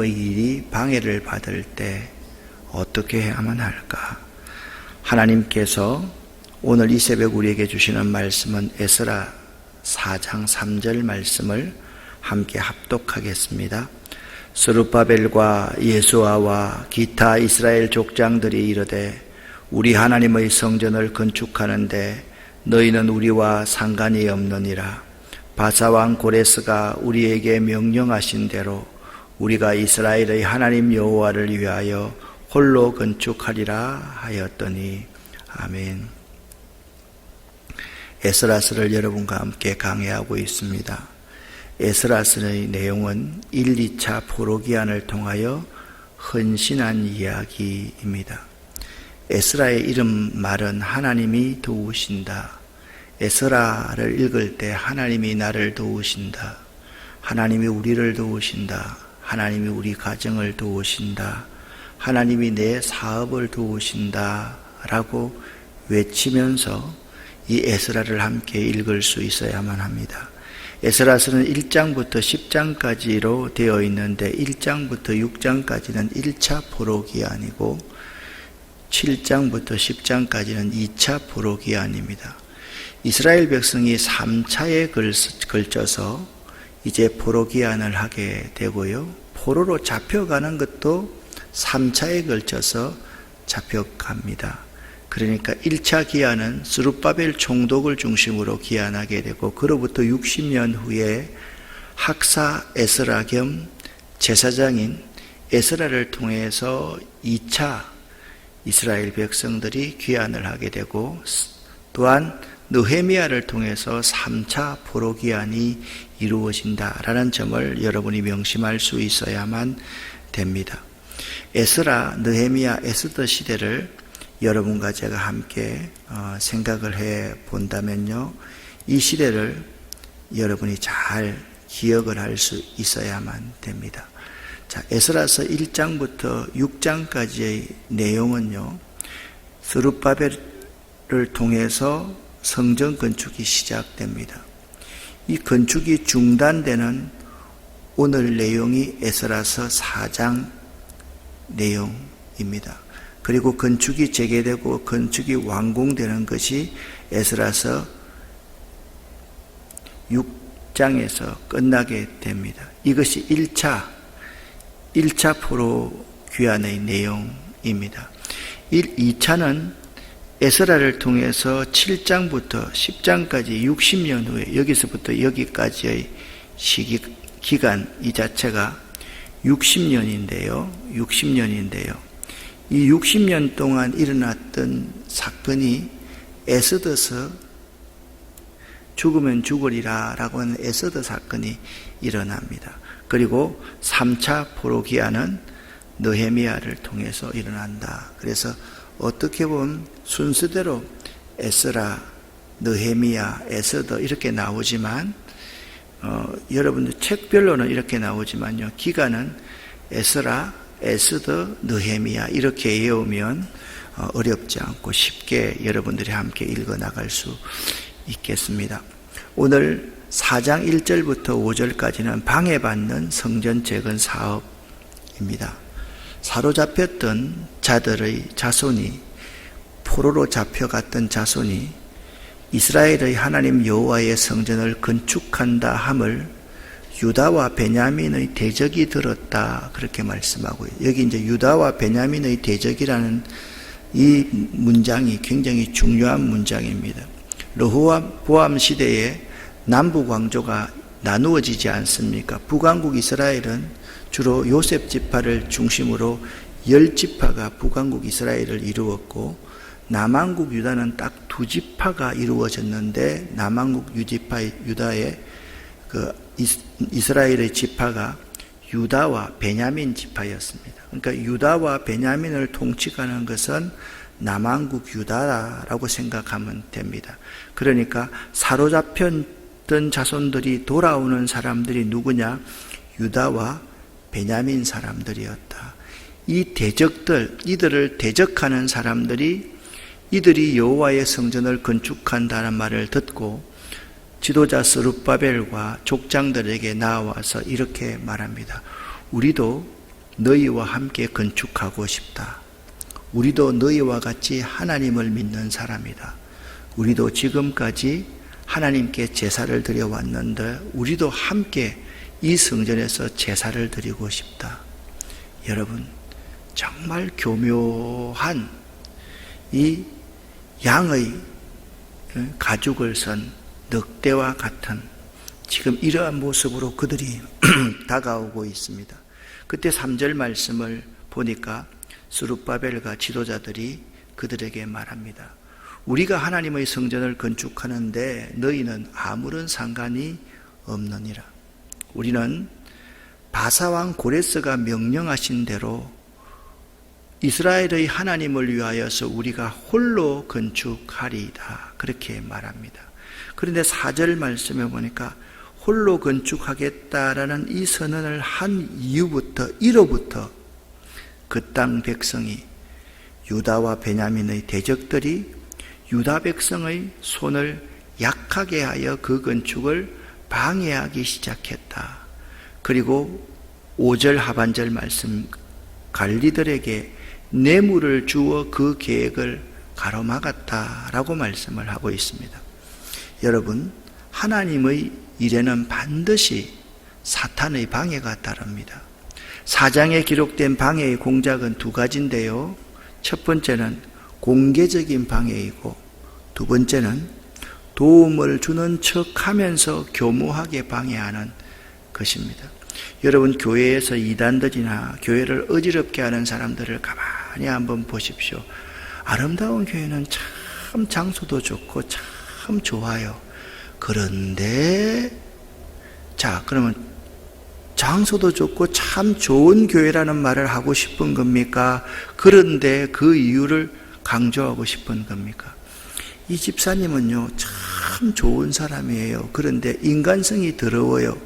하나님의 일이 방해를 받을 때 어떻게 해야만 할까? 하나님께서 오늘 이 새벽 우리에게 주시는 말씀은 에스라 4장 3절 말씀을 함께 합독하겠습니다. 스룹바벨과 예수아와 기타 이스라엘 족장들이 이르되 우리 하나님의 성전을 건축하는데 너희는 우리와 상관이 없느니라. 바사왕 고레스가 우리에게 명령하신 대로 우리가 이스라엘의 하나님 여호와를 위하여 홀로 건축하리라 하였더니. 아멘. 에스라서를 여러분과 함께 강해하고 있습니다. 에스라서의 내용은 1, 2차 포로기한을 통하여 헌신한 이야기입니다. 에스라의 이름 말은 하나님이 도우신다. 에스라를 읽을 때 하나님이 나를 도우신다. 하나님이 우리를 도우신다. 하나님이 우리 가정을 도우신다. 하나님이 내 사업을 도우신다 라고 외치면서 이 에스라를 함께 읽을 수 있어야만 합니다. 에스라서는 1장부터 10장까지로 되어 있는데 1장부터 6장까지는 1차 포로기한이고 7장부터 10장까지는 2차 포로기한입니다. 이스라엘 백성이 3차에 걸쳐서 이제 포로기한을 하게 되고요. 포로로 잡혀가는 것도 3차에 걸쳐서 잡혀갑니다. 그러니까 1차 기한은 스룹바벨 총독을 중심으로 기한하게 되고 그로부터 60년 후에 학사 에스라 겸 제사장인 에스라를 통해서 2차 이스라엘 백성들이 귀환을 하게 되고 또한 느헤미야를 통해서 3차 포로기한이 이루어진다라는 점을 여러분이 명심할 수 있어야만 됩니다. 에스라, 느헤미야, 에스더 시대를 여러분과 제가 함께 생각을 해 본다면요, 이 시대를 여러분이 잘 기억을 할 수 있어야만 됩니다. 자, 에스라서 1장부터 6장까지의 내용은요, 스룹바벨을 통해서 성전 건축이 시작됩니다. 이 건축이 중단되는 오늘 내용이 에스라서 4장 내용입니다. 그리고 건축이 재개되고 건축이 완공되는 것이 에스라서 6장에서 끝나게 됩니다. 이것이 1차 포로 귀환의 내용입니다. 2차는 에스라를 통해서 7장부터 10장까지 60년 후에 여기서부터 여기까지의 기간 이 자체가 60년인데요. 이 60년 동안 일어났던 사건이 에스더서 죽으면 죽으리라 라고 하는 에스더 사건이 일어납니다. 그리고 3차 포로기한은 느헤미야를 통해서 일어난다. 그래서 어떻게 보면 순서대로 에스라, 느헤미야, 에스더 이렇게 나오지만 여러분들 책별로는 이렇게 나오지만요, 기간은 에스라, 에스더, 느헤미야 이렇게 외우면 어렵지 않고 쉽게 여러분들이 함께 읽어 나갈 수 있겠습니다. 오늘 4장 1절부터 5절까지는 방해받는 성전 재건 사업입니다. 사로잡혔던 자들의 자손이, 포로로 잡혀갔던 자손이 이스라엘의 하나님 여호와의 성전을 건축한다 함을 유다와 베냐민의 대적이 들었다, 그렇게 말씀하고요. 여기 이제 유다와 베냐민의 대적이라는 이 문장이 굉장히 중요한 문장입니다. 르호보암 시대에 남북 왕조가 나누어지지 않습니까? 북왕국 이스라엘은 주로 요셉 지파를 중심으로 10지파가 북왕국 이스라엘을 이루었고, 남왕국 유다는 딱 2지파가 이루어졌는데, 남왕국 유다의 이스라엘의 지파가 유다와 베냐민 지파였습니다. 그러니까 유다와 베냐민을 통치하는 것은 남왕국 유다라고 생각하면 됩니다. 그러니까 사로잡혔던 자손들이 돌아오는 사람들이 누구냐? 유다와 베냐민 사람들이었다. 이 대적들, 이들을 대적하는 사람들이 이들이 여호와의 성전을 건축한다는 말을 듣고 지도자 스룹바벨과 족장들에게 나와서 이렇게 말합니다. 우리도 너희와 함께 건축하고 싶다. 우리도 너희와 같이 하나님을 믿는 사람이다. 우리도 지금까지 하나님께 제사를 드려왔는데 우리도 함께 이 성전에서 제사를 드리고 싶다. 여러분, 정말 교묘한 이 양의 가죽을 선 늑대와 같은 지금 이러한 모습으로 그들이 다가오고 있습니다. 그때 3절 말씀을 보니까 스룹바벨과 지도자들이 그들에게 말합니다. 우리가 하나님의 성전을 건축하는데 너희는 아무런 상관이 없느니라. 우리는 바사왕 고레스가 명령하신 대로 이스라엘의 하나님을 위하여서 우리가 홀로 건축하리이다. 그렇게 말합니다. 그런데 4절 말씀에 보니까 홀로 건축하겠다라는 이 선언을 한 이로부터 그 땅 백성이 유다와 베냐민의 대적들이 유다 백성의 손을 약하게 하여 그 건축을 방해하기 시작했다. 그리고 5절 하반절 말씀 관리들에게 뇌물을 주어 그 계획을 가로막았다라고 말씀을 하고 있습니다. 여러분, 하나님의 일에는 반드시 사탄의 방해가 따릅니다. 4장에 기록된 방해의 공작은 2가지인데요. 첫 번째는 공개적인 방해이고 두 번째는 도움을 주는 척하면서 교모하게 방해하는 것입니다. 여러분, 교회에서 이단들이나 교회를 어지럽게 하는 사람들을 가만히 한번 보십시오. 아름다운 교회는 참 장소도 좋고 참 좋아요. 그런데 그러면 장소도 좋고 참 좋은 교회라는 말을 하고 싶은 겁니까? 그런데 그 이유를 강조하고 싶은 겁니까? 이 집사님은요, 참 좋은 사람이에요. 그런데 인간성이 더러워요.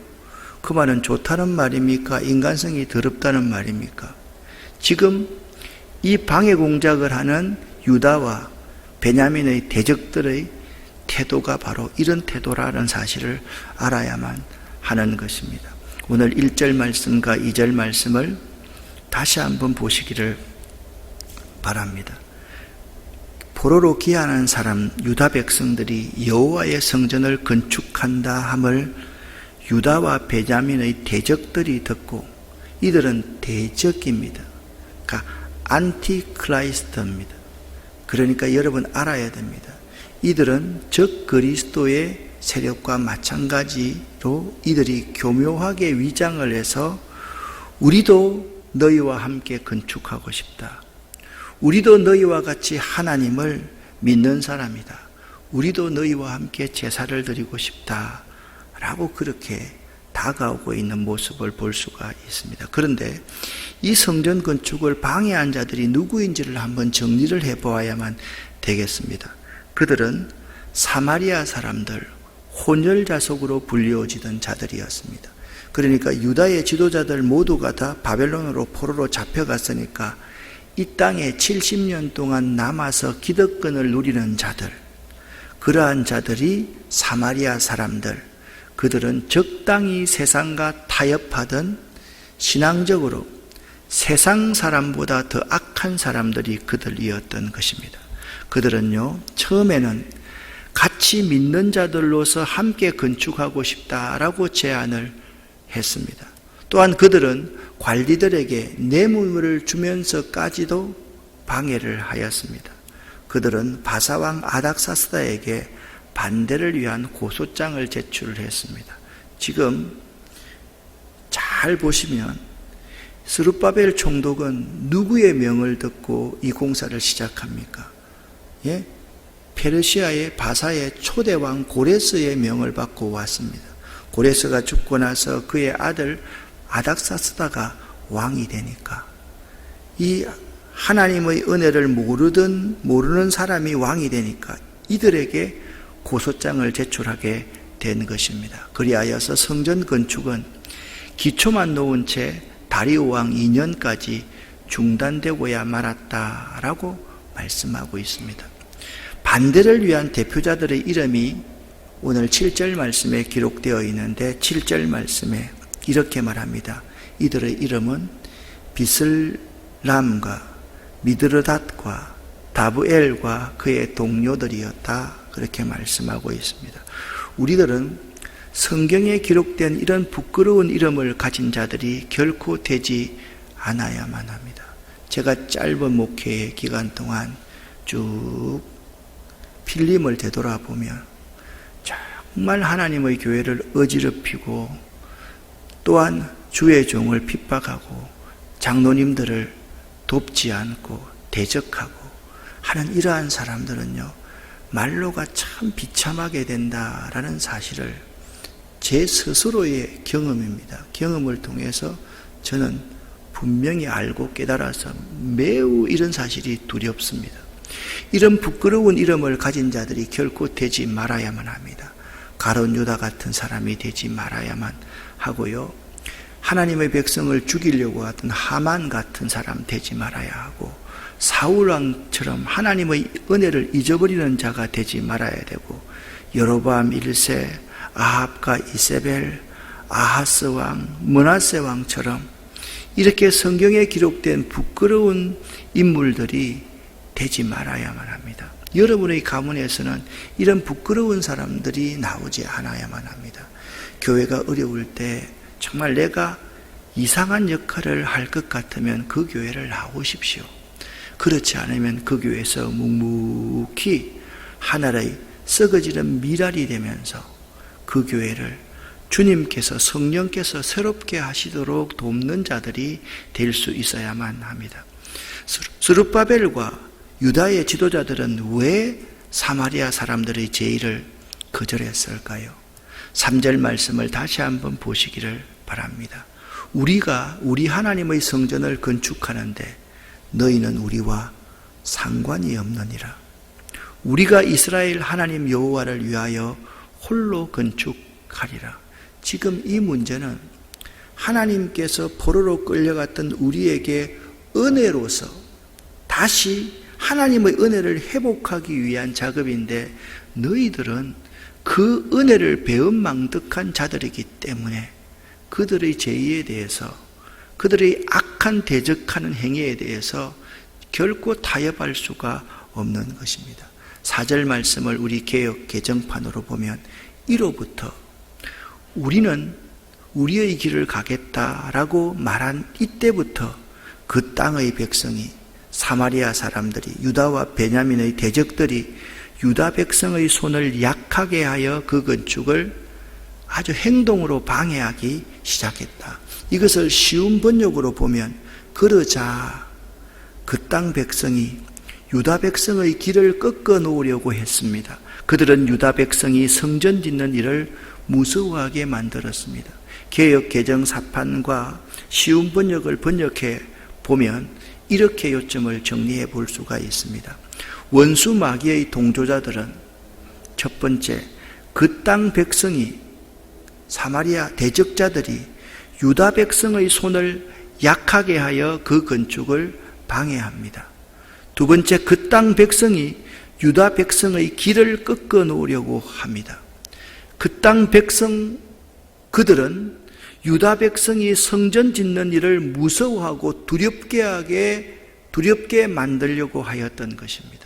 그 말은 좋다는 말입니까? 인간성이 더럽다는 말입니까? 지금 이 방해 공작을 하는 유다와 베냐민의 대적들의 태도가 바로 이런 태도라는 사실을 알아야만 하는 것입니다. 오늘 1절 말씀과 2절 말씀을 다시 한번 보시기를 바랍니다. 포로로 귀환한 사람 유다 백성들이 여호와의 성전을 건축한다 함을 유다와 베냐민의 대적들이 듣고, 이들은 대적입니다. 그러니까 안티크라이스트입니다. 그러니까 여러분 알아야 됩니다. 이들은 적 그리스도의 세력과 마찬가지로 이들이 교묘하게 위장을 해서 우리도 너희와 함께 건축하고 싶다. 우리도 너희와 같이 하나님을 믿는 사람이다. 우리도 너희와 함께 제사를 드리고 싶다. 라고 그렇게 다가오고 있는 모습을 볼 수가 있습니다. 그런데 이 성전 건축을 방해한 자들이 누구인지를 한번 정리를 해보아야만 되겠습니다. 그들은 사마리아 사람들, 혼혈자속으로 불리워지던 자들이었습니다. 그러니까 유다의 지도자들 모두가 다 바벨론으로 포로로 잡혀갔으니까 이 땅에 70년 동안 남아서 기득권을 누리는 자들, 그러한 자들이 사마리아 사람들, 그들은 적당히 세상과 타협하던 신앙적으로 세상 사람보다 더 악한 사람들이 그들이었던 것입니다. 그들은요, 처음에는 같이 믿는 자들로서 함께 건축하고 싶다라고 제안을 했습니다. 또한 그들은 관리들에게 뇌물을 주면서까지도 방해를 하였습니다. 그들은 바사왕 아닥사스다에게 반대를 위한 고소장을 제출했습니다. 지금 잘 보시면 스룹바벨 총독은 누구의 명을 듣고 이 공사를 시작합니까? 페르시아의 바사의 초대왕 고레스의 명을 받고 왔습니다. 고레스가 죽고 나서 그의 아들 아닥사스다가 왕이 되니까 이 하나님의 은혜를 모르는 사람이 왕이 되니까 이들에게 고소장을 제출하게 된 것입니다. 그리하여서 성전 건축은 기초만 놓은 채 다리오 왕 2년까지 중단되고야 말았다라고 말씀하고 있습니다. 반대를 위한 대표자들의 이름이 오늘 7절 말씀에 기록되어 있는데 7절 말씀에 이렇게 말합니다. 이들의 이름은 비슬람과 미드르닷과 다브엘과 그의 동료들이었다, 그렇게 말씀하고 있습니다. 우리들은 성경에 기록된 이런 부끄러운 이름을 가진 자들이 결코 되지 않아야만 합니다. 제가 짧은 목회의 기간 동안 쭉 필름을 되돌아보면 정말 하나님의 교회를 어지럽히고 또한 주의 종을 핍박하고 장로님들을 돕지 않고 대적하고 하는 이러한 사람들은요, 말로가 참 비참하게 된다라는 사실을 제 스스로의 경험입니다. 경험을 통해서 저는 분명히 알고 깨달아서 매우 이런 사실이 두렵습니다. 이런 부끄러운 이름을 가진 자들이 결코 되지 말아야만 합니다. 가룟 유다 같은 사람이 되지 말아야만 하고요, 하나님의 백성을 죽이려고 하던 하만 같은 사람 되지 말아야 하고, 사울왕처럼 하나님의 은혜를 잊어버리는 자가 되지 말아야 되고, 여로보암 1세, 아합과 이세벨, 아하스 왕, 므낫세 왕처럼 이렇게 성경에 기록된 부끄러운 인물들이 되지 말아야만 합니다. 여러분의 가문에서는 이런 부끄러운 사람들이 나오지 않아야만 합니다. 교회가 어려울 때 정말 내가 이상한 역할을 할 것 같으면 그 교회를 나오십시오. 그렇지 않으면 그 교회에서 묵묵히 하나의 썩어지는 미랄이 되면서 그 교회를 주님께서, 성령께서 새롭게 하시도록 돕는 자들이 될 수 있어야만 합니다. 스룹바벨과 유다의 지도자들은 왜 사마리아 사람들의 제의를 거절했을까요? 3절 말씀을 다시 한번 보시기를 바랍니다. 우리가 우리 하나님의 성전을 건축하는데 너희는 우리와 상관이 없느니라. 우리가 이스라엘 하나님 여호와를 위하여 홀로 건축하리라. 지금 이 문제는 하나님께서 포로로 끌려갔던 우리에게 은혜로서 다시 하나님의 은혜를 회복하기 위한 작업인데, 너희들은 그 은혜를 배은망덕한 자들이기 때문에 그들의 죄에 대해서, 그들의 악한 대적하는 행위에 대해서 결코 타협할 수가 없는 것입니다. 4절 말씀을 우리 개역 개정판으로 보면, 이로부터 우리는 우리의 길을 가겠다라고 말한 이때부터 그 땅의 백성이, 사마리아 사람들이, 유다와 베냐민의 대적들이 유다 백성의 손을 약하게 하여 그 건축을 아주 행동으로 방해하기 시작했다. 이것을 쉬운 번역으로 보면, 그러자 그 땅 백성이 유다 백성의 길을 꺾어 놓으려고 했습니다. 그들은 유다 백성이 성전 짓는 일을 무서워하게 만들었습니다. 개역 개정 사판과 쉬운 번역을 번역해 보면 이렇게 요점을 정리해 볼 수가 있습니다. 원수 마귀의 동조자들은 첫 번째, 그 땅 백성이, 사마리아 대적자들이 유다 백성의 손을 약하게 하여 그 건축을 방해합니다. 두 번째, 그 땅 백성이 유다 백성의 길을 꺾어 놓으려고 합니다. 그 땅 백성, 그들은 유다 백성이 성전 짓는 일을 무서워하고 두렵게 만들려고 하였던 것입니다.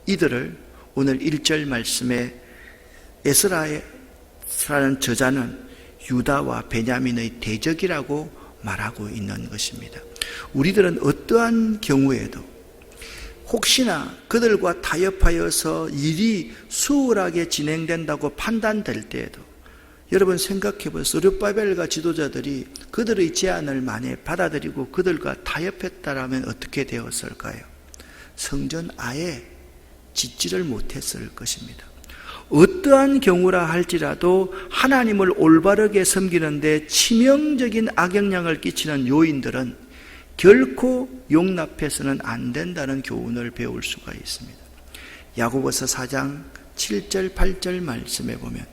이들을 오늘 1절 말씀에 에스라라는 저자는 유다와 베냐민의 대적이라고 말하고 있는 것입니다. 우리들은 어떠한 경우에도 혹시나 그들과 타협하여서 일이 수월하게 진행된다고 판단될 때에도, 여러분 생각해 보세요. 스룹바벨과 지도자들이 그들의 제안을 만에 받아들이고 그들과 타협했다라면 어떻게 되었을까요? 성전 아예 짓지를 못했을 것입니다. 어떠한 경우라 할지라도 하나님을 올바르게 섬기는데 치명적인 악영향을 끼치는 요인들은 결코 용납해서는 안 된다는 교훈을 배울 수가 있습니다. 야고보서 4장 7절 8절 말씀에 보면,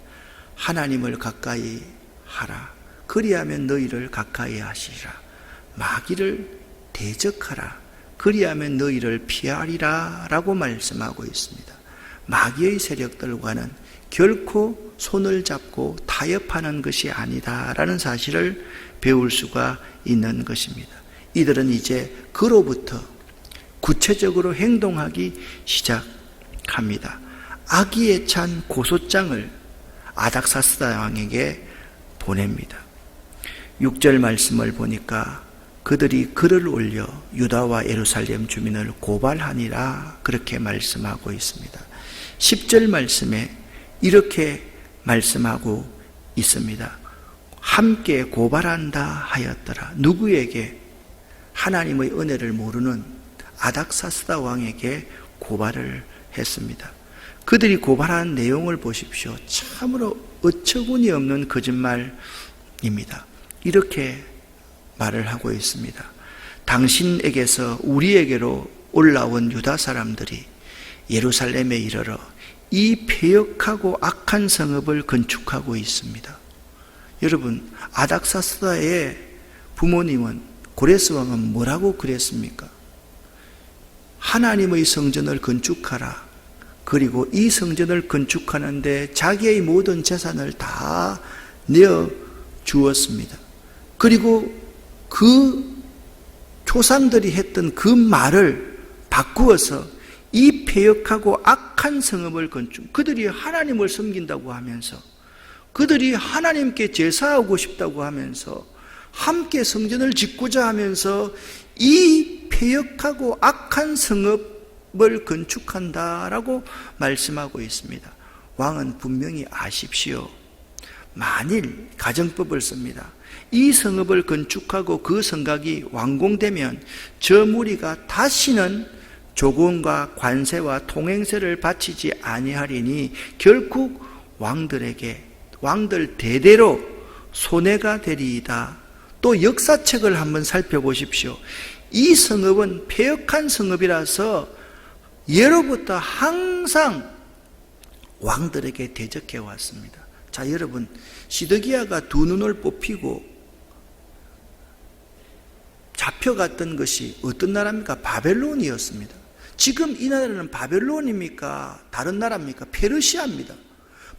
하나님을 가까이 하라. 그리하면 너희를 가까이 하시리라. 마귀를 대적하라. 그리하면 너희를 피하리라 라고 말씀하고 있습니다. 마귀의 세력들과는 결코 손을 잡고 타협하는 것이 아니다라는 사실을 배울 수가 있는 것입니다. 이들은 이제 그로부터 구체적으로 행동하기 시작합니다. 악의에 찬 고소장을 아닥사스다 왕에게 보냅니다. 6절 말씀을 보니까 그들이 글을 올려 유다와 예루살렘 주민을 고발하니라 그렇게 말씀하고 있습니다. 10절 말씀에 이렇게 말씀하고 있습니다. 함께 고발한다 하였더라. 누구에게? 하나님의 은혜를 모르는 아닥사스다 왕에게 고발을 했습니다. 그들이 고발한 내용을 보십시오. 참으로 어처구니 없는 거짓말입니다. 이렇게 말을 하고 있습니다. 당신에게서 우리에게로 올라온 유다 사람들이 예루살렘에 이르러 이 패역하고 악한 성읍을 건축하고 있습니다. 여러분, 아닥사스다의 부모님은, 고레스 왕은 뭐라고 그랬습니까? 하나님의 성전을 건축하라. 그리고 이 성전을 건축하는데 자기의 모든 재산을 다 내어 주었습니다. 그리고 그 조상들이 했던 그 말을 바꾸어서 이 패역하고 악한 성읍을 건축, 그들이 하나님을 섬긴다고 하면서, 그들이 하나님께 제사하고 싶다고 하면서, 함께 성전을 짓고자 하면서 이 패역하고 악한 성읍을 건축한다라고 말씀하고 있습니다. 왕은 분명히 아십시오. 만일 가정법을 씁니다. 이 성읍을 건축하고 그 성곽이 완공되면 저 무리가 다시는 조공과 관세와 통행세를 바치지 아니하리니 결국 왕들 대대로 손해가 되리이다. 또 역사책을 한번 살펴보십시오. 이 성읍은 패역한 성읍이라서 예로부터 항상 왕들에게 대적해 왔습니다. 자, 여러분, 시드기야가 두 눈을 뽑히고 잡혀갔던 것이 어떤 나라입니까? 바벨론이었습니다. 지금 이 나라는 바벨론입니까? 다른 나라입니까? 페르시아입니다.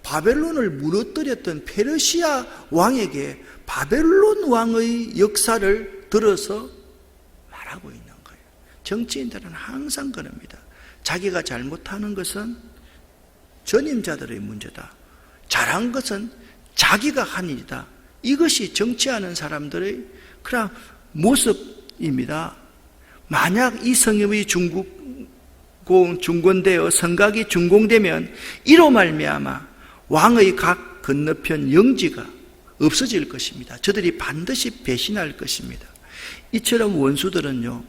바벨론을 무너뜨렸던 페르시아 왕에게 바벨론 왕의 역사를 들어서 말하고 있는 거예요. 정치인들은 항상 그럽니다. 자기가 잘못하는 것은 전임자들의 문제다. 잘한 것은 자기가 한 일이다. 이것이 정치하는 사람들의 그런 모습입니다. 만약 이 성읍이 중건되어 성곽이 준공되면 이로 말미암아 왕의 각 건너편 영지가 없어질 것입니다. 저들이 반드시 배신할 것입니다. 이처럼 원수들은요,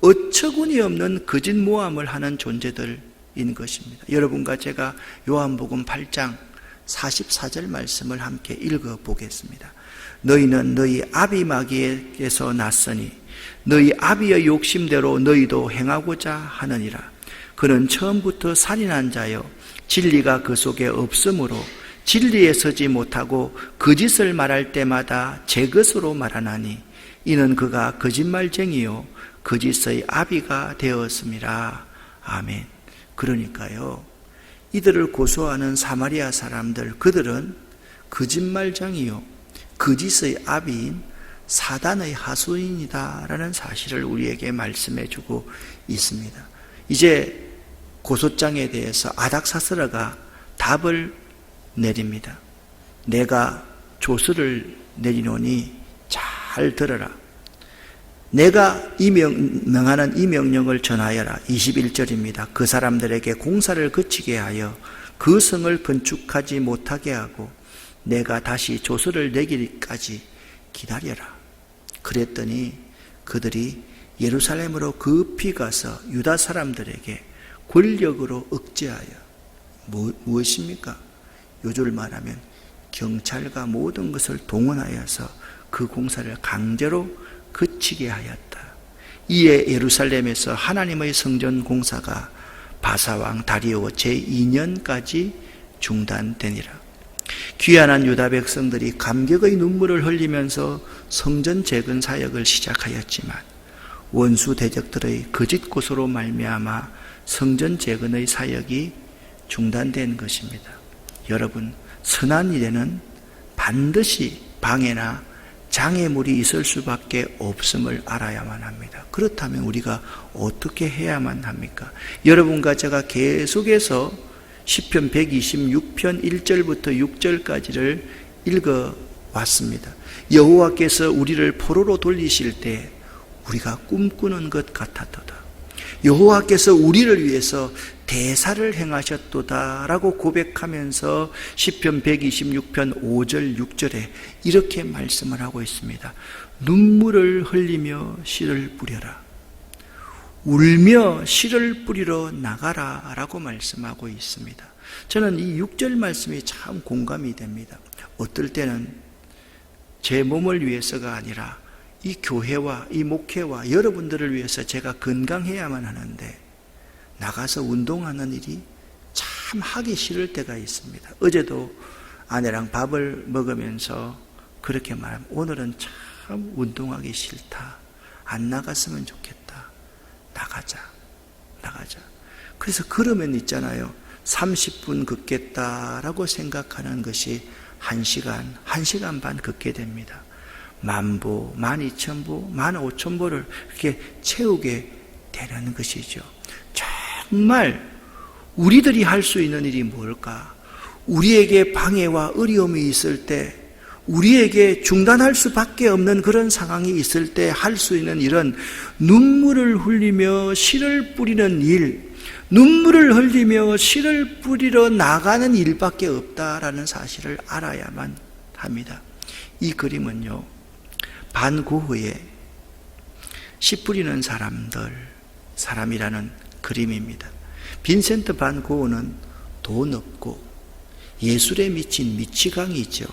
어처구니 없는 거짓 모함을 하는 존재들인 것입니다. 여러분과 제가 요한복음 8장 44절 말씀을 함께 읽어보겠습니다. 너희는 너희 아비 마귀에게서 났으니 너희 아비의 욕심대로 너희도 행하고자 하느니라. 그는 처음부터 살인한 자여 진리가 그 속에 없으므로 진리에 서지 못하고 거짓을 말할 때마다 제 것으로 말하나니 이는 그가 거짓말쟁이요 거짓의 아비가 되었음이라. 아멘. 그러니까요, 이들을 고소하는 사마리아 사람들, 그들은 거짓말쟁이요 거짓의 아비인 사단의 하수인이다라는 사실을 우리에게 말씀해 주고 있습니다. 이제 고소장에 대해서 아닥사스라가 답을 내립니다. 내가 조서를 내리노니 잘 들어라. 내가 명하는 이 명령을 전하여라. 21절입니다. 그 사람들에게 공사를 그치게 하여 그 성을 건축하지 못하게 하고 내가 다시 조서를 내기까지 기다려라. 그랬더니 그들이 예루살렘으로 급히 가서 유다 사람들에게 권력으로 억제하여 무엇입니까? 요절 말하면 경찰과 모든 것을 동원하여서 그 공사를 강제로 그치게 하였다. 이에 예루살렘에서 하나님의 성전 공사가 바사왕 다리오 제2년까지 중단되니라. 귀환한 유다 백성들이 감격의 눈물을 흘리면서 성전 재건 사역을 시작하였지만 원수 대적들의 거짓 고소로 말미암아 성전 재건의 사역이 중단된 것입니다. 여러분, 선한 일에는 반드시 방해나 장애물이 있을 수밖에 없음을 알아야만 합니다. 그렇다면 우리가 어떻게 해야만 합니까? 여러분과 제가 계속해서 시편 126편 1절부터 6절까지를 읽어왔습니다. 여호와께서 우리를 포로로 돌리실 때 우리가 꿈꾸는 것 같았도다. 여호와께서 우리를 위해서 대사를 행하셨도다 라고 고백하면서 시편 126편 5절 6절에 이렇게 말씀을 하고 있습니다. 눈물을 흘리며 씨를 뿌려라. 울며 씨를 뿌리러 나가라 라고 말씀하고 있습니다. 저는 이 6절 말씀이 참 공감이 됩니다. 어떨 때는 제 몸을 위해서가 아니라 이 교회와 이 목회와 여러분들을 위해서 제가 건강해야만 하는데 나가서 운동하는 일이 참 하기 싫을 때가 있습니다. 어제도 아내랑 밥을 먹으면서 그렇게 말하면 오늘은 참 운동하기 싫다. 안 나갔으면 좋겠다. 나가자. 그래서 그러면 있잖아요. 30분 걷겠다라고 생각하는 것이 1시간 반 걷게 됩니다. 10,000보, 12,000보, 15,000보를 이렇게 채우게 되는 것이죠. 정말 우리들이 할 수 있는 일이 뭘까? 우리에게 방해와 어려움이 있을 때, 우리에게 중단할 수밖에 없는 그런 상황이 있을 때 할 수 있는 일은 눈물을 흘리며 씨를 뿌리는 일, 눈물을 흘리며 씨를 뿌리러 나가는 일밖에 없다라는 사실을 알아야만 합니다. 이 그림은요, 반고흐의 씨 뿌리는 사람이라는 그림입니다. 빈센트 반 고흐는 돈 없고 예술에 미친 미치광이죠.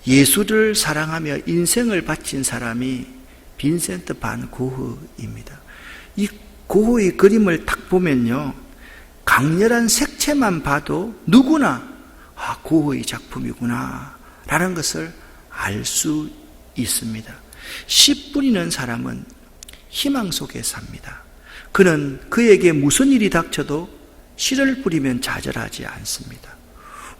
예술을 사랑하며 인생을 바친 사람이 빈센트 반 고흐입니다. 이 고흐의 그림을 딱 보면요, 강렬한 색채만 봐도 누구나 고흐의 작품이구나 라는 것을 알 수 있습니다. 씨 뿌리는 사람은 희망 속에 삽니다. 그는 그에게 무슨 일이 닥쳐도 씨를 뿌리면 좌절하지 않습니다.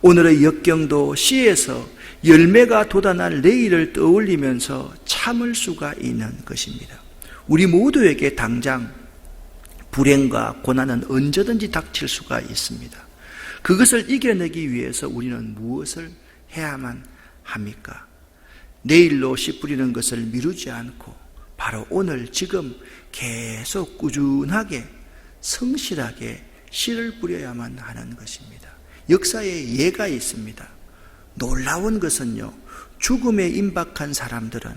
오늘의 역경도 씨에서 열매가 돋아날 내일을 떠올리면서 참을 수가 있는 것입니다. 우리 모두에게 당장 불행과 고난은 언제든지 닥칠 수가 있습니다. 그것을 이겨내기 위해서 우리는 무엇을 해야만 합니까? 내일로 씨 뿌리는 것을 미루지 않고 바로 오늘 지금 계속 꾸준하게 성실하게 씨를 뿌려야만 하는 것입니다. 역사에 예가 있습니다. 놀라운 것은요, 죽음에 임박한 사람들은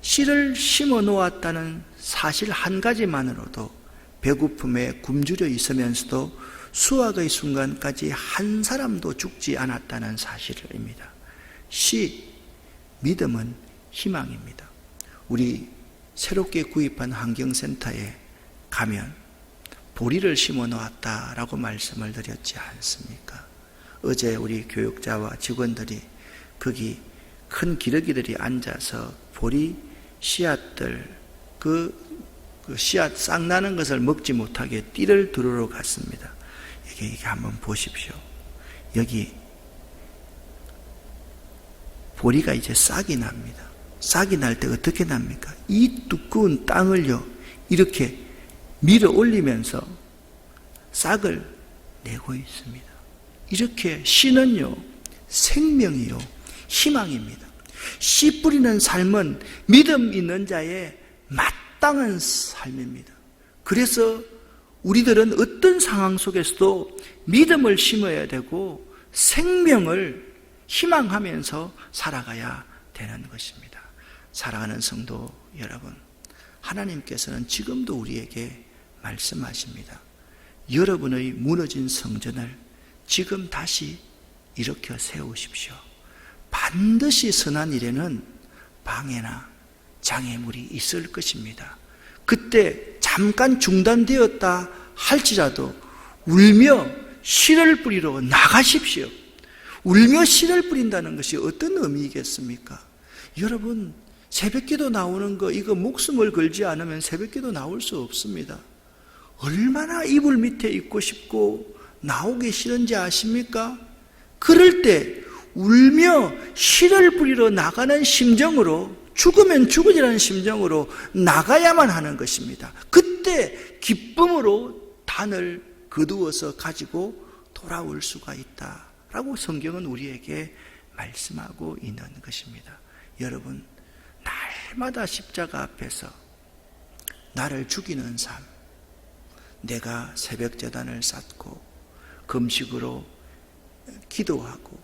씨를 심어 놓았다는 사실 한 가지만으로도 배고픔에 굶주려 있으면서도 수확의 순간까지 한 사람도 죽지 않았다는 사실입니다. 씨, 믿음은 희망입니다. 우리 새롭게 구입한 환경센터에 가면 보리를 심어 놓았다라고 말씀을 드렸지 않습니까? 어제 우리 교육자와 직원들이 거기 큰 기러기들이 앉아서 보리 씨앗들, 그 씨앗 싹 나는 것을 먹지 못하게 띠를 두르러 갔습니다. 이게 한번 보십시오. 여기 보리가 이제 싹이 납니다. 싹이 날 때 어떻게 납니까? 이 두꺼운 땅을요, 이렇게 밀어 올리면서 싹을 내고 있습니다. 이렇게 씨는요, 생명이요, 희망입니다. 씨 뿌리는 삶은 믿음 있는 자의 마땅한 삶입니다. 그래서 우리들은 어떤 상황 속에서도 믿음을 심어야 되고 생명을 희망하면서 살아가야 되는 것입니다. 사랑하는 성도 여러분, 하나님께서는 지금도 우리에게 말씀하십니다. 여러분의 무너진 성전을 지금 다시 일으켜 세우십시오. 반드시 선한 일에는 방해나 장애물이 있을 것입니다. 그때 잠깐 중단되었다 할지라도 울며 씨를 뿌리러 나가십시오. 울며 씨를 뿌린다는 것이 어떤 의미겠습니까? 여러분, 새벽기도 나오는 거, 이거 목숨을 걸지 않으면 새벽기도 나올 수 없습니다. 얼마나 이불 밑에 있고 싶고 나오기 싫은지 아십니까? 그럴 때 울며 씨를 뿌리러 나가는 심정으로 죽으면 죽으리라는 심정으로 나가야만 하는 것입니다. 그때 기쁨으로 단을 거두어서 가지고 돌아올 수가 있다라고 성경은 우리에게 말씀하고 있는 것입니다. 여러분, 날마다 십자가 앞에서 나를 죽이는 삶, 내가 새벽제단을 쌓고 금식으로 기도하고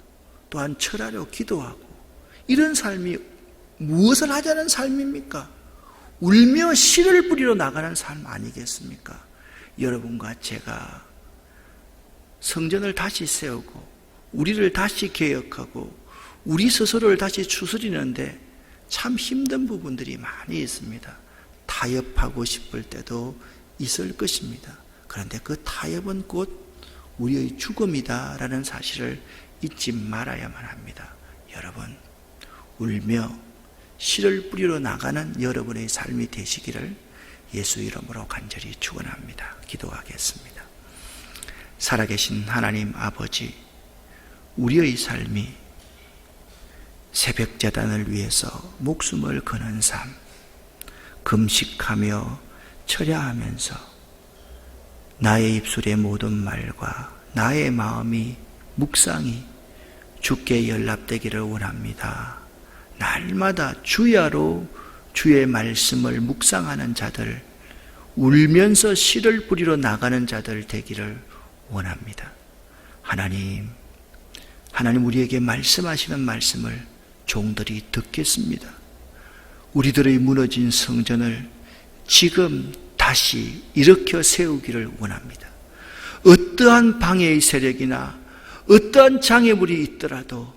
또한 철야로 기도하고 이런 삶이 무엇을 하자는 삶입니까? 울며 씨를 뿌리러 나가는 삶 아니겠습니까? 여러분과 제가 성전을 다시 세우고 우리를 다시 개혁하고 우리 스스로를 다시 추스리는데 참 힘든 부분들이 많이 있습니다. 타협하고 싶을 때도 있을 것입니다. 그런데 그 타협은 곧 우리의 죽음이다라는 사실을 잊지 말아야만 합니다. 여러분, 울며 씨를 뿌리러 나가는 여러분의 삶이 되시기를 예수 이름으로 간절히 축원합니다. 기도하겠습니다. 살아계신 하나님 아버지, 우리의 삶이 새벽제단을 위해서 목숨을 거는 삶, 금식하며 철야하면서 나의 입술의 모든 말과 나의 마음이 묵상이 주께 연락되기를 원합니다. 날마다 주야로 주의 말씀을 묵상하는 자들, 울면서 씨를 뿌리러 나가는 자들 되기를 원합니다. 하나님 우리에게 말씀하시는 말씀을 종들이 듣겠습니다. 우리들의 무너진 성전을 지금 다시 일으켜 세우기를 원합니다. 어떠한 방해의 세력이나 어떠한 장애물이 있더라도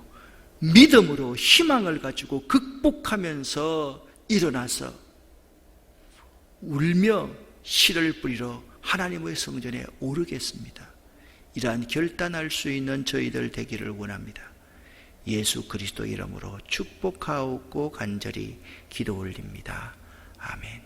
믿음으로 희망을 가지고 극복하면서 일어나서 울며 씨를 뿌리러 하나님의 성전에 오르겠습니다. 이러한 결단할 수 있는 저희들 되기를 원합니다. 예수 그리스도 이름으로 축복하옵고 간절히 기도 올립니다. 아멘.